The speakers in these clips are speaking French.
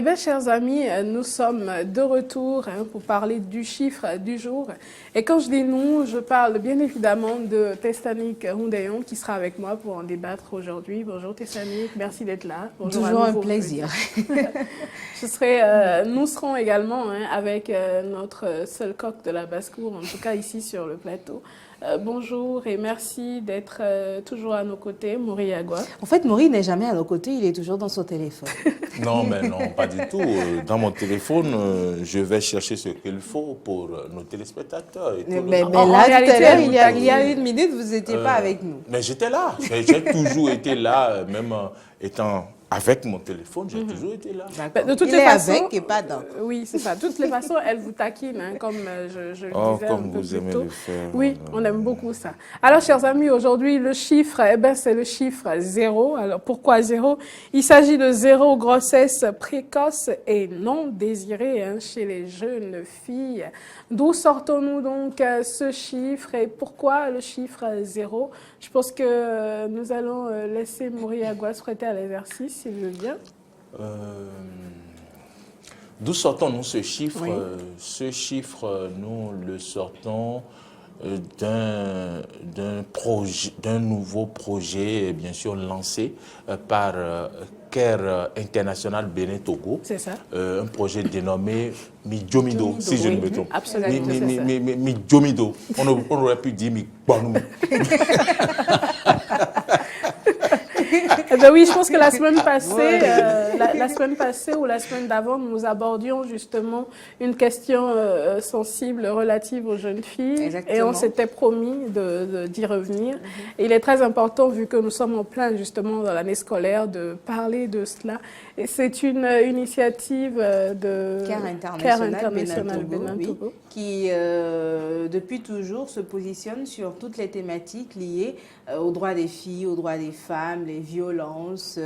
Eh bien, chers amis, nous sommes de retour pour parler du chiffre du jour. Et quand je dis nous, je parle bien évidemment de Testanik Houndayon qui sera avec moi pour en débattre aujourd'hui. Bonjour Testanik, merci d'être là. Bonjour. Toujours un plaisir. Nous serons également avec notre seul coq de la basse-cour, en tout cas ici sur le plateau. Bonjour et merci d'être toujours à nos côtés, Maury Agua. En fait, Maury n'est jamais à nos côtés, il est toujours dans son téléphone. Non, mais non, pas du tout. Dans mon téléphone, je vais chercher ce qu'il faut pour nos téléspectateurs. Et mais là, tout à l'heure, il y a une minute, vous n'étiez pas avec nous. Mais j'étais là. J'ai toujours été là, même étant avec mon téléphone, j'ai toujours été là. De toutes les façons, avec et pas dans. Oui, c'est ça. De toutes les façons, elle vous taquine, comme je le disais comme un peu vous plus aimez tôt. le faire. Oui, on aime beaucoup ça. Alors, chers amis, aujourd'hui, le chiffre, c'est le chiffre 0. Alors, pourquoi 0? Il s'agit de 0 grossesse précoce et non désirée chez les jeunes filles. D'où sortons-nous donc ce chiffre et pourquoi le chiffre 0? Je pense que nous allons laisser Maury Agua se prêter à l'exercice, s'il veut bien. D'où sortons-nous ce chiffre? Oui. Ce chiffre, nous le sortons d'un nouveau projet, bien sûr, lancé par CARE International Bénin Togo. C'est ça. Un projet dénommé Midjomido, si je ne me trompe. Absolument. Midjomido. On aurait pu dire Migbonou. Ben oui, je pense que la semaine passée, la semaine passée ou la semaine d'avant, nous abordions justement une question sensible relative aux jeunes filles. Exactement. Et on s'était promis d'y revenir. Et il est très important, vu que nous sommes en plein justement dans l'année scolaire, de parler de cela. Et c'est une initiative de CARE International Bénin Togo, oui, qui depuis toujours se positionne sur toutes les thématiques liées aux droits des filles, aux droits des femmes, les violences,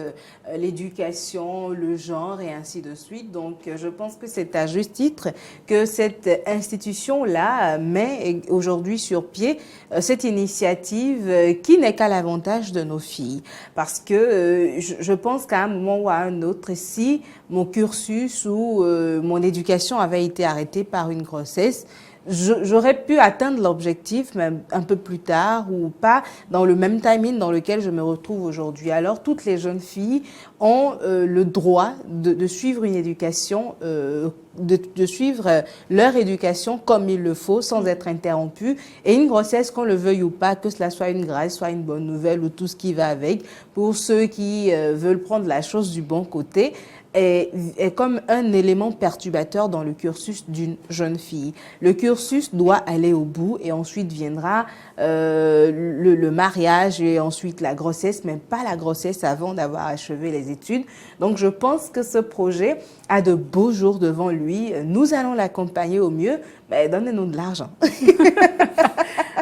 l'éducation, le genre et ainsi de suite. Donc je pense que c'est à juste titre que cette institution-là met aujourd'hui sur pied cette initiative qui n'est qu'à l'avantage de nos filles. Parce que je pense qu'à un moment ou à un autre, si mon cursus ou mon éducation avait été arrêtée par une grossesse, j'aurais pu atteindre l'objectif même un peu plus tard ou pas dans le même timing dans lequel je me retrouve aujourd'hui. Alors, toutes les jeunes filles ont le droit de suivre une éducation, de suivre leur éducation comme il le faut, sans être interrompues. Et une grossesse, qu'on le veuille ou pas, que cela soit une grâce, soit une bonne nouvelle ou tout ce qui va avec, pour ceux qui veulent prendre la chose du bon côté, est comme un élément perturbateur dans le cursus d'une jeune fille. Le cursus doit aller au bout et ensuite viendra le mariage et ensuite la grossesse, mais pas la grossesse avant d'avoir achevé les études. Donc je pense que ce projet a de beaux jours devant lui. Nous allons l'accompagner au mieux. Mais donnez-nous de l'argent.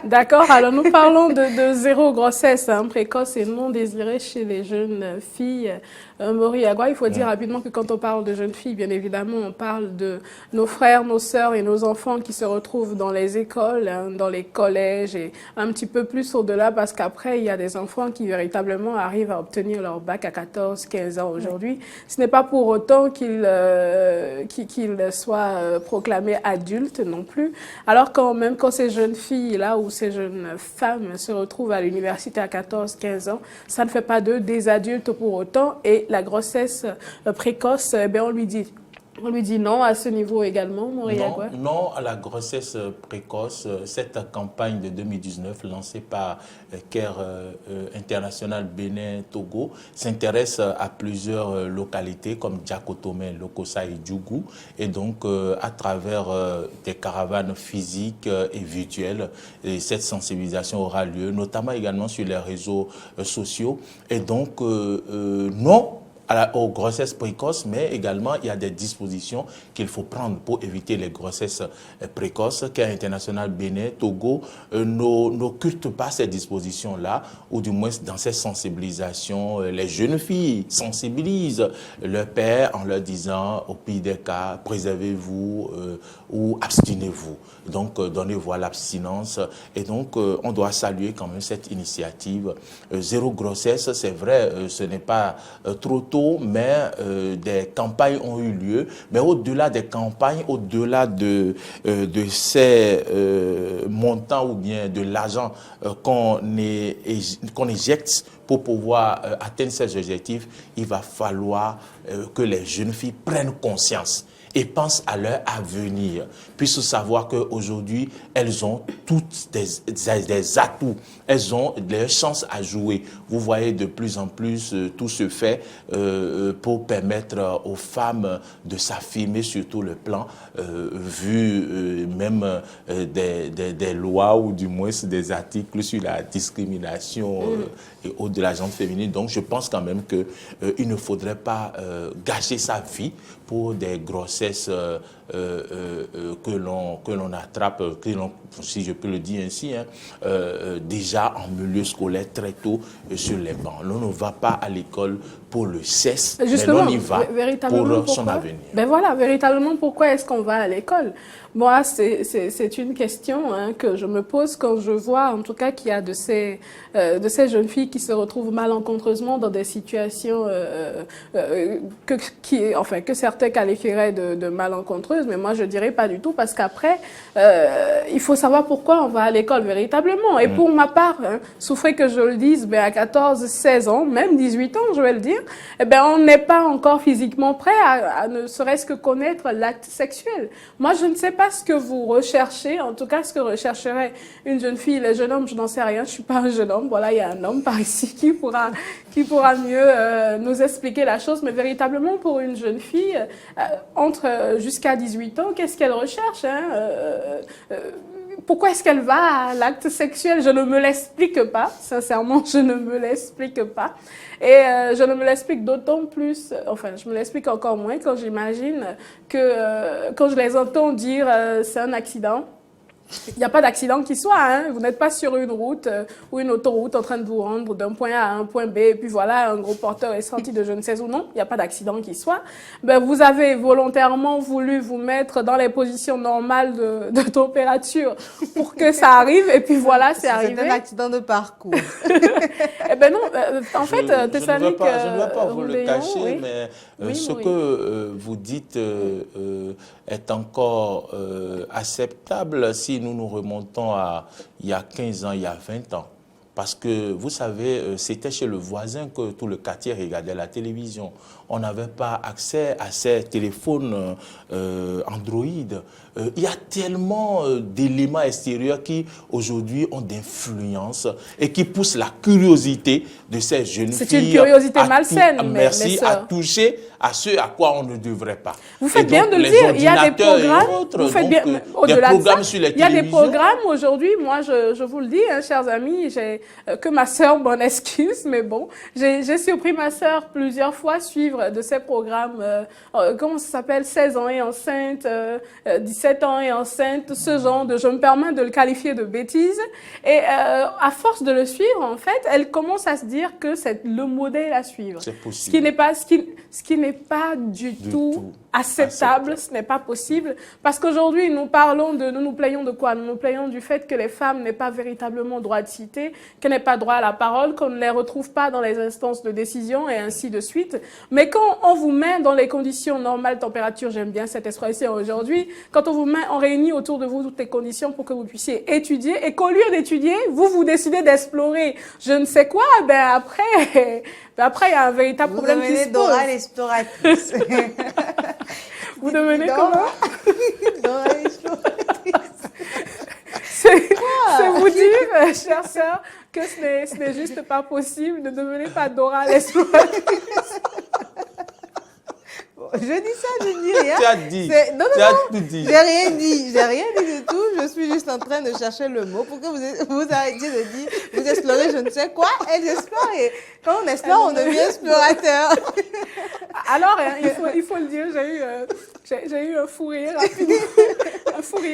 D'accord, alors nous parlons de 0 grossesse précoce et non désirée chez les jeunes filles. Maury Agua, il faut dire rapidement que quand on parle de jeunes filles, bien évidemment, on parle de nos frères, nos sœurs et nos enfants qui se retrouvent dans les écoles, dans les collèges et un petit peu plus au-delà parce qu'après, il y a des enfants qui véritablement arrivent à obtenir leur bac à 14, 15 ans aujourd'hui. Ce n'est pas pour autant qu'ils soient proclamés adultes non plus. Alors même quand ces jeunes filles-là ou ces jeunes femmes se retrouvent à l'université à 14, 15 ans, ça ne fait pas d'eux des adultes pour autant. Et la grossesse précoce, on lui dit non à ce niveau également, Maury Agua. Non à la grossesse précoce. Cette campagne de 2019 lancée par CARE International Bénin Togo s'intéresse à plusieurs localités comme Diakotomé, Lokossa et Djougou. Et donc, à travers des caravanes physiques et virtuelles, et cette sensibilisation aura lieu, notamment également sur les réseaux sociaux. Et donc, non aux grossesses précoces, mais également il y a des dispositions qu'il faut prendre pour éviter les grossesses précoces. CARE International Bénin Togo n'occulte pas ces dispositions-là, ou du moins dans ces sensibilisations, les jeunes filles sensibilisent leurs pères en leur disant, au pire des cas, préservez-vous ou abstinez-vous. Donc, donnez-vous à l'abstinence. Et donc, on doit saluer quand même cette initiative. 0 grossesse, c'est vrai, ce n'est pas trop tôt tôt, mais des campagnes ont eu lieu. Mais au-delà des campagnes, au-delà de ces montants ou bien de l'argent qu'on éjecte pour pouvoir atteindre ces objectifs, il va falloir que les jeunes filles prennent conscience et pensent à leur avenir, puissent savoir qu'aujourd'hui, elles ont toutes des atouts, elles ont des chances à jouer. Vous voyez de plus en plus tout se fait pour permettre aux femmes de s'affirmer sur tout le plan, vu même des lois ou du moins des articles sur la discrimination et autres de la gente féminine. Donc je pense quand même qu'il ne faudrait pas gâcher sa vie pour des grossesses que l'on attrape, si je peux le dire ainsi, déjà en milieu scolaire très tôt sur les bancs. L'on ne va pas à l'école pour le sexe, mais l'on y va pour son avenir. Ben voilà, véritablement, pourquoi est-ce qu'on va à l'école? Moi, c'est une question que je me pose quand je vois, en tout cas, qu'il y a de ces jeunes filles qui se retrouvent malencontreusement dans des situations que certains qualifieraient de malencontreuses, mais moi, je dirais pas du tout, parce qu'après, il faut savoir pourquoi on va à l'école véritablement. Et pour ma part, souffrez que je le dise, à 14, 16 ans, même 18 ans, je vais le dire, on n'est pas encore physiquement prêt à ne serait-ce que connaître l'acte sexuel. Moi, je ne sais pas ce que vous recherchez, en tout cas ce que rechercherait une jeune fille. Les jeunes hommes, je n'en sais rien, je suis pas un jeune homme. Voilà, il y a un homme par ici qui pourra mieux nous expliquer la chose. Mais véritablement, pour une jeune fille, jusqu'à 18 ans, qu'est-ce qu'elle recherche, pourquoi est-ce qu'elle va à l'acte sexuel? Je ne me l'explique pas, sincèrement, je ne me l'explique pas. Et je ne me l'explique d'autant plus, je me l'explique encore moins quand j'imagine que quand je les entends dire c'est un accident. Il n'y a pas d'accident qui soit, vous n'êtes pas sur une route ou une autoroute en train de vous rendre d'un point A à un point B et puis voilà, un gros porteur est sorti de je ne sais où, non, il n'y a pas d'accident qui soit. Vous avez volontairement voulu vous mettre dans les positions normales de température pour que ça arrive et puis voilà, c'est arrivé. C'est un accident de parcours. Non, en fait, Tessanic... Je ne vais pas vous le cacher, mais ce que vous dites est encore acceptable si nous nous remontons à il y a 15 ans, il y a 20 ans. Parce que, vous savez, c'était chez le voisin que tout le quartier regardait la télévision. On n'avait pas accès à ces téléphones Android. Il y a tellement d'éléments extérieurs qui, aujourd'hui, ont d'influence et qui poussent la curiosité de ces jeunes filles. C'est une curiosité malsaine, merci, à toucher à ce à quoi on ne devrait pas. Vous faites bien de le dire, il y a des programmes, vous faites bien, au-delà de ça, il y a des programmes aujourd'hui, moi je vous le dis, chers amis, que ma sœur m'en excuse, mais bon, j'ai surpris ma sœur plusieurs fois suivre de ces programmes, comment ça s'appelle, 16 ans et enceinte, 17 ans et enceinte, ce genre de, je me permets de le qualifier de bêtises, et à force de le suivre, en fait, elle commence à se dire que c'est le modèle à suivre. C'est possible. Ce qui n'est pas du tout acceptable, ce n'est pas possible, parce qu'aujourd'hui, nous nous plaignons de quoi? Nous nous plaignons du fait que les femmes n'aient pas véritablement droit de citer, qu'elles n'aient pas droit à la parole, qu'on ne les retrouve pas dans les instances de décision et ainsi de suite. Mais quand on vous met dans les conditions normales, température, j'aime bien cette expression aujourd'hui, quand on réunit autour de vous toutes les conditions pour que vous puissiez étudier et qu'au lieu d'étudier, vous décidez d'explorer je ne sais quoi, après, il y a un véritable problème qui se pose. Dora l'exploratrice. Vous devenez comment? Dora l'exploratrice. C'est vous dire, chère sœur, que ce n'est juste pas possible. Ne devenez pas Dora l'exploratrice. Je dis ça, je dis rien. Tu as dit. Non, tu as tout dit. J'ai rien dit. J'ai rien dit du tout. Je suis juste en train de chercher le mot pour que vous arrêtiez de dire, vous explorez je ne sais quoi. Elles explorent et quand on explore, on devient explorateur. Alors, il faut le dire, j'ai eu un fou rire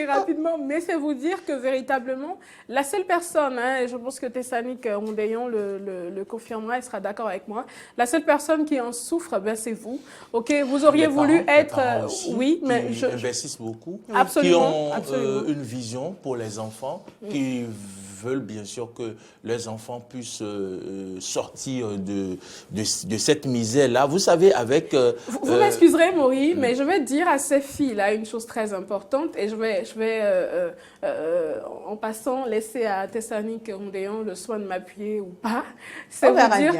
rapidement, mais c'est vous dire que véritablement, la seule personne, et je pense que Tessanic Rondeillon le confirmera, elle sera d'accord avec moi, la seule personne qui en souffre, c'est vous. Ok, vous auriez voulu être, oui, mais investissent beaucoup, absolument, qui ont une vision pour les enfants, qui veulent bien sûr que leurs enfants puissent sortir de cette misère-là. Vous savez, avec... Vous m'excuserez, Maury, mais je vais dire à ces filles-là une chose très importante et je vais en passant, laisser à Tessanique Ondéon le soin de m'appuyer ou pas. C'est vous dire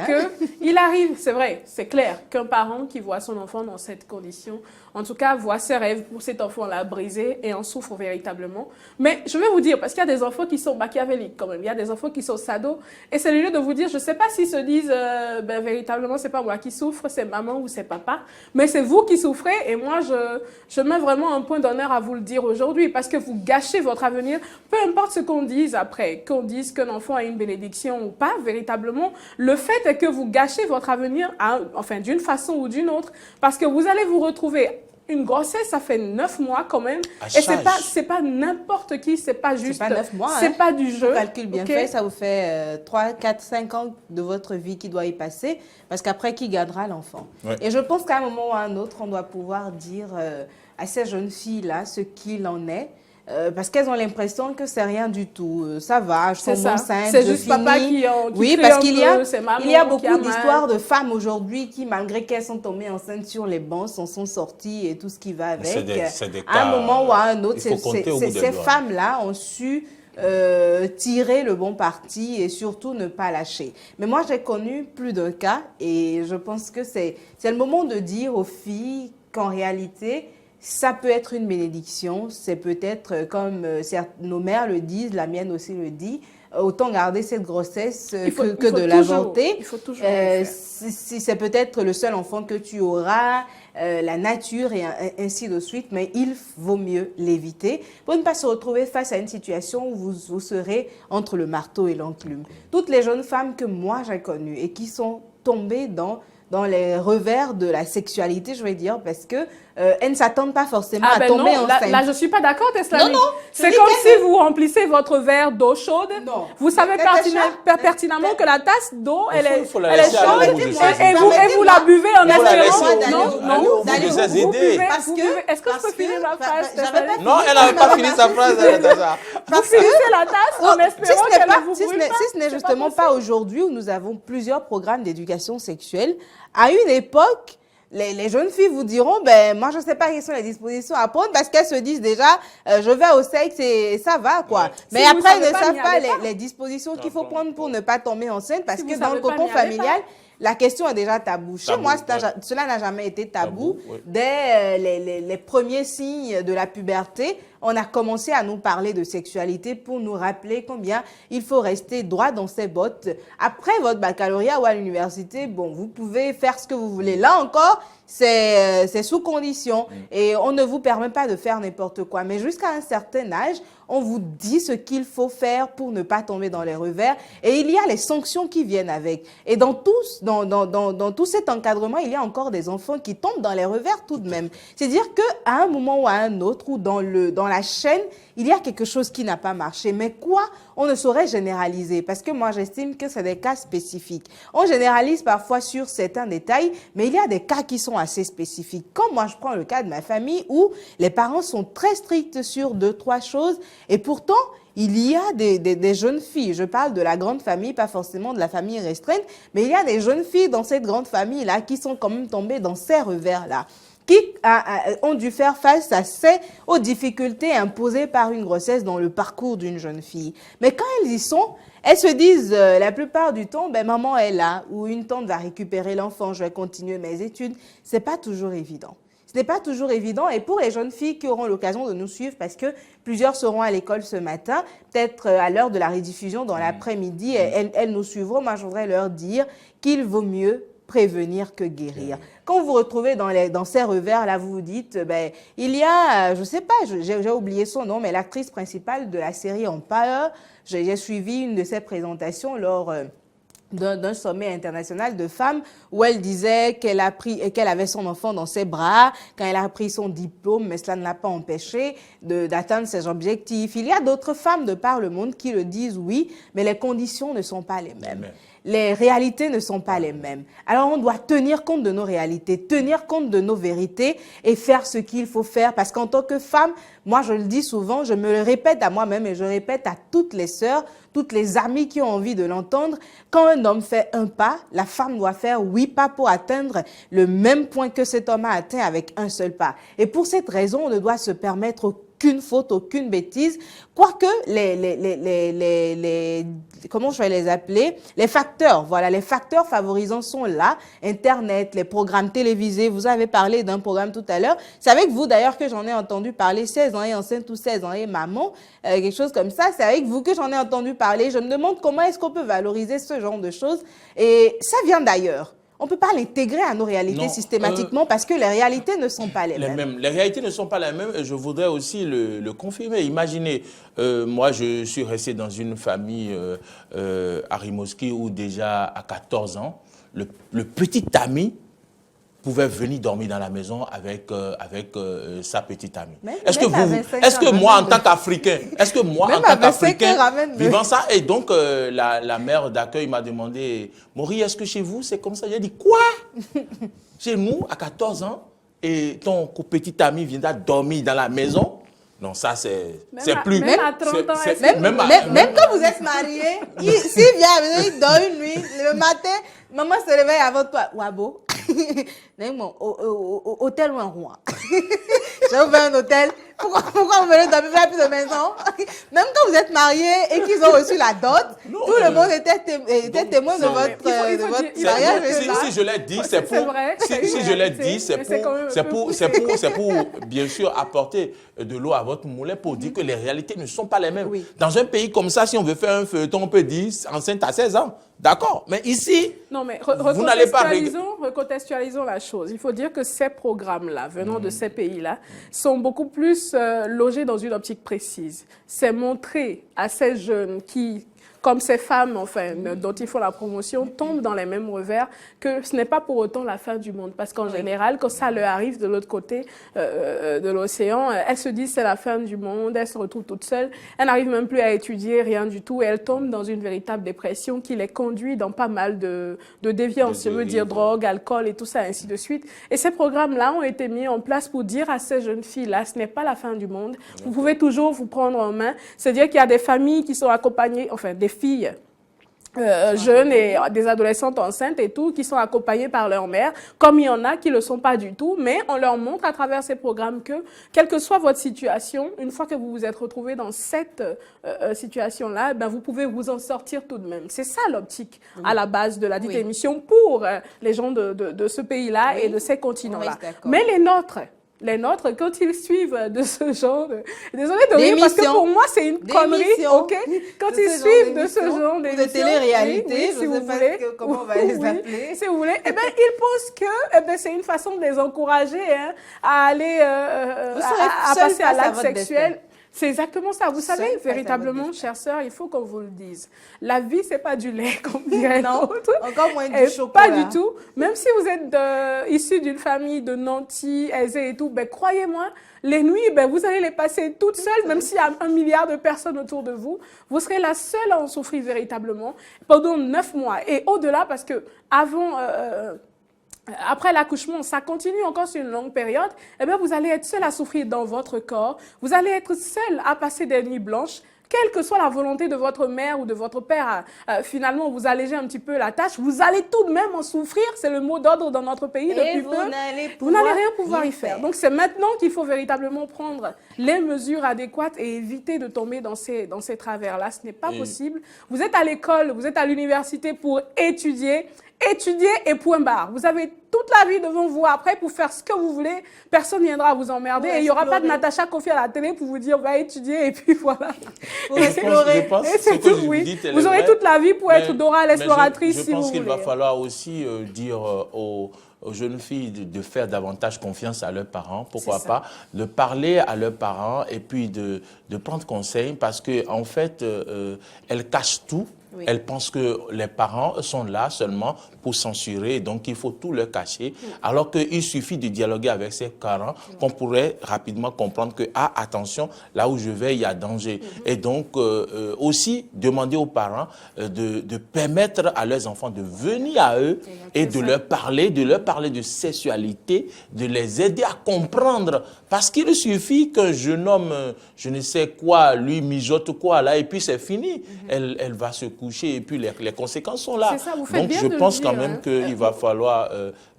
qu'il arrive, c'est vrai, c'est clair, qu'un parent qui voit son enfant dans cette condition, en tout cas, voit ses rêves pour cet enfant-là brisés et en souffre véritablement. Mais je vais vous dire, parce qu'il y a des enfants qui sont machiavéliques quand même, il y a des enfants qui sont sados, et c'est le lieu de vous dire, je ne sais pas s'ils se disent, véritablement, c'est pas moi qui souffre, c'est maman ou c'est papa, mais c'est vous qui souffrez, et moi, je mets vraiment un point d'honneur à vous le dire aujourd'hui, parce que vous gâchez votre avenir, peu importe ce qu'on dise après, qu'on dise qu'un enfant a une bénédiction ou pas, véritablement, le fait est que vous gâchez votre avenir, enfin, d'une façon ou d'une autre, parce que vous allez vous retrouver. Une grossesse, ça fait 9 mois quand même. Et c'est pas n'importe qui, c'est pas juste. C'est pas 9 mois. C'est pas du jeu. Calcul bien fait, ça vous fait 3, 4, 5 ans de votre vie qui doit y passer. Parce qu'après, qui gardera l'enfant? Et je pense qu'à un moment ou à un autre, on doit pouvoir dire à ces jeunes filles-là ce qu'il en est. Parce qu'elles ont l'impression que c'est rien du tout. Ça va, je suis enceinte, c'est juste papa qui oui, parce qu'il y a beaucoup d'histoires de femmes aujourd'hui qui, malgré qu'elles sont tombées enceintes sur les bancs, s'en sont sorties et tout ce qui va avec. C'est des cas, à un moment ou à un autre, ces femmes-là ont su tirer le bon parti et surtout ne pas lâcher. Mais moi, j'ai connu plus d'un cas et je pense que c'est le moment de dire aux filles qu'en réalité, ça peut être une bénédiction, c'est peut-être comme nos mères le disent, la mienne aussi le dit, autant garder cette grossesse que de l'avorter. Il faut toujours si c'est peut-être le seul enfant que tu auras, la nature et ainsi de suite, mais il vaut mieux l'éviter pour ne pas se retrouver face à une situation où vous serez entre le marteau et l'enclume. Toutes les jeunes femmes que moi j'ai connues et qui sont tombées dans les revers de la sexualité, je vais dire, parce que elles ne s'attendent pas forcément à tomber enceinte. Là, je ne suis pas d'accord, Teslamine. Non. C'est comme si vous remplissez votre verre d'eau chaude. Non. Vous savez pertinemment que la tasse d'eau, elle est chaude. Et vous la buvez en espérant. Non. Est-ce que je peux finir ma phrase? Non, elle n'avait pas fini sa phrase. Vous finissez la tasse en espérant qu'elle ne vous brûle pas. Si ce n'est justement pas aujourd'hui où nous avons plusieurs programmes d'éducation sexuelle, à une époque, les jeunes filles vous diront, moi, je ne sais pas quelles sont les dispositions à prendre parce qu'elles se disent déjà, je vais au sexe et ça va, quoi. Ouais. Mais après, elles ne savent pas les dispositions qu'il faut prendre pour ne pas tomber enceinte parce que dans le cocon familial, la question est déjà taboue. Chez moi, cela n'a jamais été tabou. Dès les premiers signes de la puberté, on a commencé à nous parler de sexualité pour nous rappeler combien il faut rester droit dans ses bottes. Après votre baccalauréat ou à l'université, vous pouvez faire ce que vous voulez. Là encore, c'est sous condition et on ne vous permet pas de faire n'importe quoi. Mais jusqu'à un certain âge, on vous dit ce qu'il faut faire pour ne pas tomber dans les revers et il y a les sanctions qui viennent avec. Et dans tout cet encadrement, il y a encore des enfants qui tombent dans les revers tout de même. C'est-à-dire qu'à un moment ou à un autre ou dans la chaîne, il y a quelque chose qui n'a pas marché. Mais quoi? On ne saurait généraliser parce que moi, j'estime que c'est des cas spécifiques. On généralise parfois sur certains détails, mais il y a des cas qui sont assez spécifiques. Comme moi, je prends le cas de ma famille où les parents sont très stricts sur 2-3 choses et pourtant, il y a des jeunes filles, je parle de la grande famille, pas forcément de la famille restreinte, mais il y a des jeunes filles dans cette grande famille-là qui sont quand même tombées dans ces revers-là, qui ont dû faire face aux difficultés imposées par une grossesse dans le parcours d'une jeune fille. Mais quand elles y sont, elles se disent la plupart du temps, maman est là, ou une tante va récupérer l'enfant, je vais continuer mes études. C'est pas toujours évident. Ce n'est pas toujours évident et pour les jeunes filles qui auront l'occasion de nous suivre parce que plusieurs seront à l'école ce matin, peut-être à l'heure de la rediffusion dans l'après-midi, elles nous suivront. Moi, je voudrais leur dire qu'il vaut mieux prévenir que guérir. Quand vous vous retrouvez dans ces revers-là, vous vous dites, il y a, je ne sais pas, j'ai oublié son nom, mais l'actrice principale de la série Empire, j'ai suivi une de ses présentations lors d'un sommet international de femmes où elle disait qu'elle avait son enfant dans ses bras quand elle a pris son diplôme, mais cela ne l'a pas empêché d'atteindre ses objectifs. Il y a d'autres femmes de par le monde qui le disent, oui, mais les conditions ne sont pas les mêmes. les réalités ne sont pas les mêmes. Alors, on doit tenir compte de nos réalités, tenir compte de nos vérités et faire ce qu'il faut faire. Parce qu'en tant que femme, moi, je le dis souvent, je me le répète à moi-même et je répète à toutes les sœurs, toutes les amies qui ont envie de l'entendre. Quand un homme fait un pas, la femme doit faire 8 pas pour atteindre le même point que cet homme a atteint avec un seul pas. Et pour cette raison, on ne doit se permettre aucune faute, aucune bêtise, quoique comment je vais les appeler, les facteurs, voilà, les facteurs favorisants sont là, Internet, les programmes télévisés, vous avez parlé d'un programme tout à l'heure, c'est avec vous d'ailleurs que j'en ai entendu parler, 16 ans et enceinte ou 16 ans et maman, quelque chose comme ça, c'est avec vous que j'en ai entendu parler, je me demande comment est-ce qu'on peut valoriser ce genre de choses, et ça vient d'ailleurs. On ne peut pas l'intégrer à nos réalités systématiquement parce que les réalités ne sont pas les mêmes. Les réalités ne sont pas les mêmes et je voudrais aussi le confirmer. Imaginez, moi je suis resté dans une famille à Rimouski où déjà à 14 ans, le petit ami pouvait venir dormir dans la maison avec sa petite amie. Est-ce que moi, en tant qu'Africain, vivant ça, et donc la mère d'accueil m'a demandé, Maurice, est-ce que chez vous c'est comme ça? J'ai dit, quoi? Chez nous, à 14 ans, et ton petit ami vient dormir dans la maison? Non, ça c'est plus... Même à 30 ans, même quand vous êtes mariés, s'il vient, il dort une nuit, le matin, maman se réveille avant toi. Wabo. Hôtel ou un roi. J'ai ouvert un hôtel. Pourquoi vous venez dormir vers plus de maison? Même quand vous êtes mariés et qu'ils ont reçu la dot, tout le monde était témoin de votre mariage. Si je l'ai dit, c'est pour... Si je l'ai dit, c'est pour bien sûr apporter de l'eau à votre moulin pour dire que les réalités ne sont pas les mêmes. Oui. Dans un pays comme ça, si on veut faire un feuilleton, on peut dire enceinte à 16 ans. D'accord, mais ici, non, mais vous n'allez pas... Recontextualisons la chose. Il faut dire que ces programmes-là, venant de ces pays-là, sont beaucoup plus logés dans une optique précise. C'est montrer à ces jeunes qui, comme ces femmes, enfin, dont ils font la promotion, tombent dans les mêmes revers, que ce n'est pas pour autant la fin du monde. Parce qu'en général, quand ça leur arrive de l'autre côté de l'océan, elles se disent c'est la fin du monde, elles se retrouvent toutes seules, elles n'arrivent même plus à étudier, rien du tout, et elles tombent dans une véritable dépression qui les conduit dans pas mal de déviances, je veux dire drogue, alcool et tout ça, ainsi de suite. Et ces programmes-là ont été mis en place pour dire à ces jeunes filles-là, ce n'est pas la fin du monde, vous pouvez toujours vous prendre en main, c'est-à-dire qu'il y a des familles qui sont accompagnées, enfin des filles jeunes et des adolescentes enceintes et tout, qui sont accompagnées par leur mère, comme il y en a qui ne le sont pas du tout, mais on leur montre à travers ces programmes que, quelle que soit votre situation, une fois que vous vous êtes retrouvés dans cette situation-là, ben vous pouvez vous en sortir tout de même. C'est ça l'optique à la base de la dite émission pour les gens de ce pays-là et de ces continents-là. Mais les nôtres, quand ils suivent de ce genre de... Désolée de rire, parce que pour moi, c'est une connerie, ok? Quand ils suivent de ce genre d'émissions... De télé-réalité, si vous voulez. Comment on va les appeler. Si vous voulez. Eh bien, ils pensent que c'est une façon de les encourager à aller... à passer à l'acte sexuel. C'est exactement ça. Vous savez, véritablement, chère sœur, il faut qu'on vous le dise. La vie, c'est pas du lait, comme dirait l'autre. Encore moins du chocolat. Pas du tout. Même si vous êtes issu d'une famille de nantis, aisés et tout, ben, croyez-moi, les nuits, ben, vous allez les passer toutes seules, même s'il y a 1 milliard de personnes autour de vous. Vous serez la seule à en souffrir véritablement pendant 9 mois. Et au-delà, parce que avant... après l'accouchement, ça continue encore sur une longue période, eh bien, vous allez être seul à souffrir dans votre corps. Vous allez être seul à passer des nuits blanches. Quelle que soit la volonté de votre mère ou de votre père, finalement, vous allégez un petit peu la tâche. Vous allez tout de même en souffrir. C'est le mot d'ordre dans notre pays depuis peu. Vous n'allez rien pouvoir y faire. Donc, c'est maintenant qu'il faut véritablement prendre les mesures adéquates et éviter de tomber dans ces travers-là. Ce n'est pas possible. Vous êtes à l'école, vous êtes à l'université pour étudier et point barre. Vous avez toute la vie devant vous après pour faire ce que vous voulez. Personne ne viendra vous emmerder. Et il n'y aura pas de Natacha Kofi à la télé pour vous dire va étudier et puis voilà. Pour explorer. Je pense que ce que vous dites, vous aurez toute la vie pour être Dora l'exploratrice si vous voulez. Je pense qu'il va falloir aussi dire aux jeunes filles de faire davantage confiance à leurs parents, pourquoi pas, de parler à leurs parents et puis de prendre conseil parce qu'en fait, elles cachent tout. Oui. Elles pensent que les parents sont là seulement pour censurer, donc il faut tout leur cacher. Alors qu'il suffit de dialoguer avec ses parents qu'on pourrait rapidement comprendre que, ah, attention, là où je vais, il y a danger. Et donc, aussi, demander aux parents de permettre à leurs enfants de venir à eux et de leur parler de sexualité, de les aider à comprendre. Parce qu'il suffit qu'un jeune homme, je ne sais quoi, lui mijote quoi, là, et puis c'est fini. Elle va se coucher et puis les conséquences sont là. Ça, vous faites donc bien je de pense le quand dire, même qu'il va falloir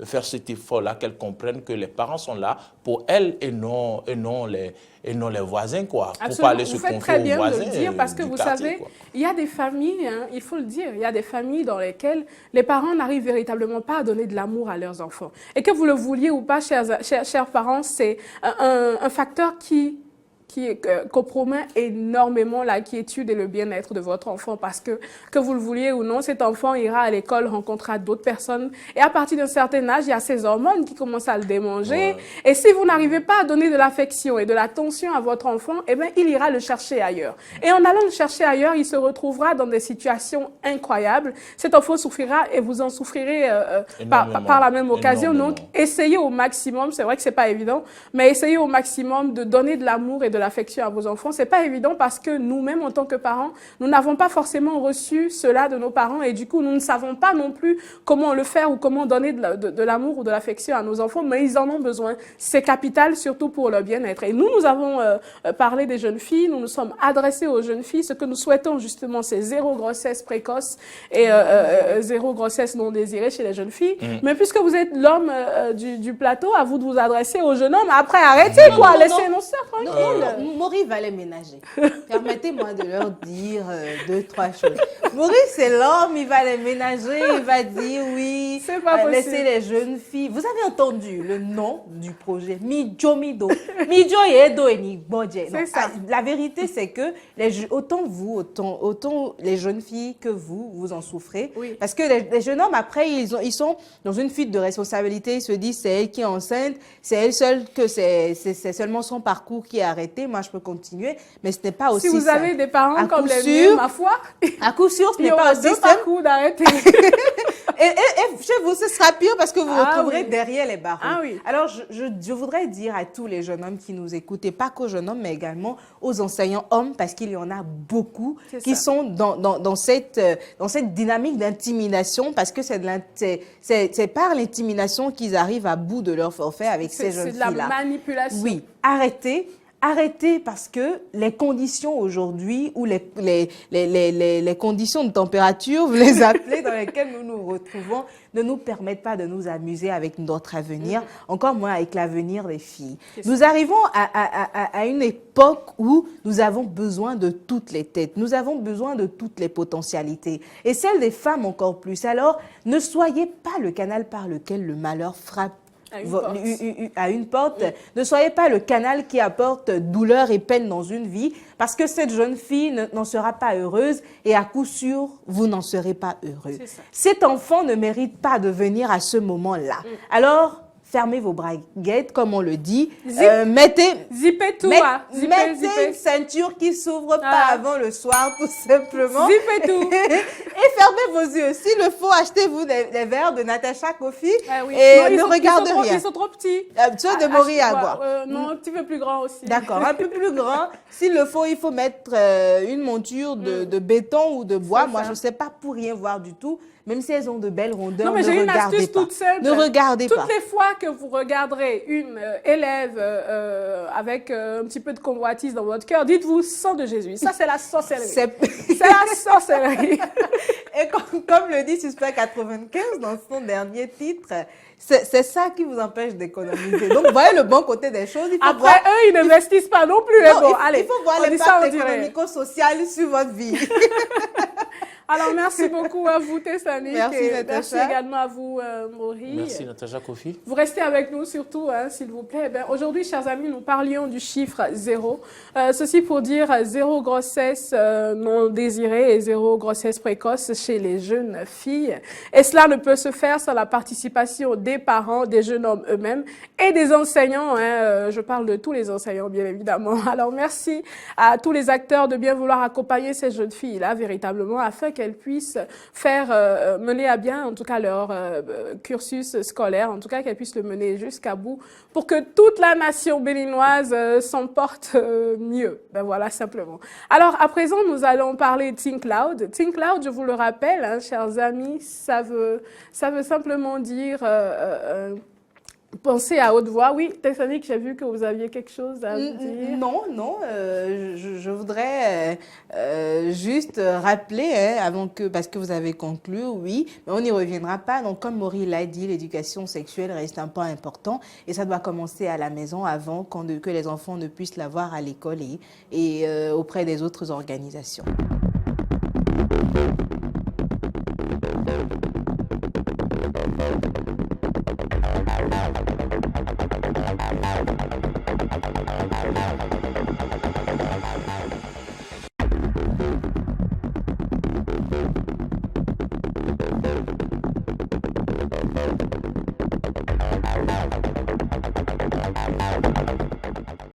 faire cet effort-là, qu'elles comprennent que les parents sont là pour elles et non les voisins, quoi. Pour Absolument. parler se vous faites confier très aux bien voisins de le dire parce que du vous quartier, savez, quoi. il y a des familles, hein, il faut le dire, il y a des familles dans lesquelles les parents n'arrivent véritablement pas à donner de l'amour à leurs enfants. Et que vous le vouliez ou pas, chers parents, c'est un facteur qui compromet énormément la quiétude et le bien-être de votre enfant parce que vous le vouliez ou non, cet enfant ira à l'école, rencontrera d'autres personnes et à partir d'un certain âge, il y a ces hormones qui commencent à le démanger. Ouais. Et si vous n'arrivez pas à donner de l'affection et de l'attention à votre enfant, eh bien, il ira le chercher ailleurs. Et en allant le chercher ailleurs, il se retrouvera dans des situations incroyables. Cet enfant souffrira et vous en souffrirez par la même occasion. Donc, essayez au maximum, c'est vrai que c'est pas évident, mais essayez au maximum de donner de l'amour et de l'affection à vos enfants. C'est pas évident parce que nous-mêmes, en tant que parents, nous n'avons pas forcément reçu cela de nos parents et du coup, nous ne savons pas non plus comment le faire ou comment donner de l'amour ou de l'affection à nos enfants, mais ils en ont besoin. C'est capital, surtout pour leur bien-être. Et nous avons parlé des jeunes filles, nous nous sommes adressés aux jeunes filles. Ce que nous souhaitons justement, c'est 0 grossesse précoce et 0 grossesse non désirée chez les jeunes filles. Mais puisque vous êtes l'homme du plateau, à vous de vous adresser aux jeunes hommes. Après, arrêtez quoi, laissez nos sœurs tranquilles. Maurice va les ménager. Permettez-moi de leur dire 2-3 choses. Maurice, c'est l'homme, il va les ménager, il va dire oui, laissez les jeunes filles. Vous avez entendu le nom du projet, Mijo Mido. Mijo Yedo et Nibodje. La vérité, c'est que autant les jeunes filles que vous en souffrez. Oui. Parce que les jeunes hommes, après, ils sont dans une fuite de responsabilité. Ils se disent, c'est elle qui est enceinte, c'est elle seule que c'est seulement son parcours qui est arrêté. Moi, je peux continuer, mais ce n'est pas aussi simple. Si vous avez des parents comme les miens, ma foi, à coup sûr, ce n'est pas aussi simple. Parcours d'arrêter. et chez vous, ce sera pire parce que vous retrouverez derrière les barreaux. Ah, oui. Alors, je voudrais dire à tous les jeunes hommes qui nous écoutent, et pas qu'aux jeunes hommes, mais également aux enseignants hommes, parce qu'il y en a beaucoup qui sont dans cette dynamique d'intimidation, parce que c'est par l'intimidation qu'ils arrivent à bout de leur forfait avec ces jeunes filles-là. C'est de la manipulation. Oui, arrêtez parce que les conditions aujourd'hui ou les conditions de température, vous les appelez, dans lesquelles nous nous retrouvons, ne nous permettent pas de nous amuser avec notre avenir, encore moins avec l'avenir des filles. Nous arrivons à une époque où nous avons besoin de toutes les têtes, nous avons besoin de toutes les potentialités, et celles des femmes encore plus. Alors, ne soyez pas le canal par lequel le malheur frappe à une porte. Ne soyez pas le canal qui apporte douleur et peine dans une vie, parce que cette jeune fille n'en sera pas heureuse et à coup sûr, vous n'en serez pas heureux. Cet enfant ne mérite pas de venir à ce moment-là. Alors, fermez vos braguettes, comme on le dit. Zippez tout. Mettez une ceinture qui ne s'ouvre pas avant le soir, tout simplement. Zippez tout. Et fermez vos yeux. S'il le faut, achetez-vous des verres de Natacha Coffee oui. et ne regardez rien. Ils sont trop petits. Ceux de Maurice Agua. Non, un petit peu plus grand aussi. D'accord, un peu plus grand. S'il le faut, il faut mettre une monture de béton ou de bois. Moi, je ne sais pas pour rien voir du tout. Même si elles ont de belles rondeurs, non, mais j'ai une astuce toute simple. Ne regardez pas. Toutes les fois que vous regarderez une élève avec un petit peu de convoitise dans votre cœur, dites-vous sang de Jésus. Ça, c'est la sorcellerie. C'est la sorcellerie. Et comme le dit Suspect 95 dans son dernier titre, c'est ça qui vous empêche d'économiser. Donc, voyez le bon côté des choses. Après, eux, ils n'investissent pas non plus. Non, bon, il faut voir l'impact économico-social sur votre vie. Alors, merci beaucoup à vous, Tessani. Merci, Natacha. Merci également à vous, Maurice. Merci, Natacha Kofi. Vous restez avec nous surtout, s'il vous plaît. Aujourd'hui, chers amis, nous parlions du chiffre 0. Ceci pour dire 0 grossesse non désirée et 0 grossesse précoce chez les jeunes filles. Et cela ne peut se faire sans la participation des parents, des jeunes hommes eux-mêmes et des enseignants. Je parle de tous les enseignants, bien évidemment. Alors, merci à tous les acteurs de bien vouloir accompagner ces jeunes filles-là, véritablement, afin qu'elles puissent faire mener à bien, en tout cas, leur cursus scolaire, en tout cas, qu'elles puissent le mener jusqu'à bout pour que toute la nation béninoise s'en porte mieux. Ben voilà, simplement. Alors, à présent, nous allons parler de Think Loud. Think Loud, je vous le rappelle, hein, chers amis, ça veut simplement dire penser à haute voix. Oui, Tessanic, j'ai vu que vous aviez quelque chose à me dire. Non, non, je voudrais juste rappeler, hein, parce que vous avez conclu, oui, mais on n'y reviendra pas. Donc, comme Maury l'a dit, l'éducation sexuelle reste un point important et ça doit commencer à la maison avant que les enfants ne puissent l'avoir à l'école et auprès des autres organisations.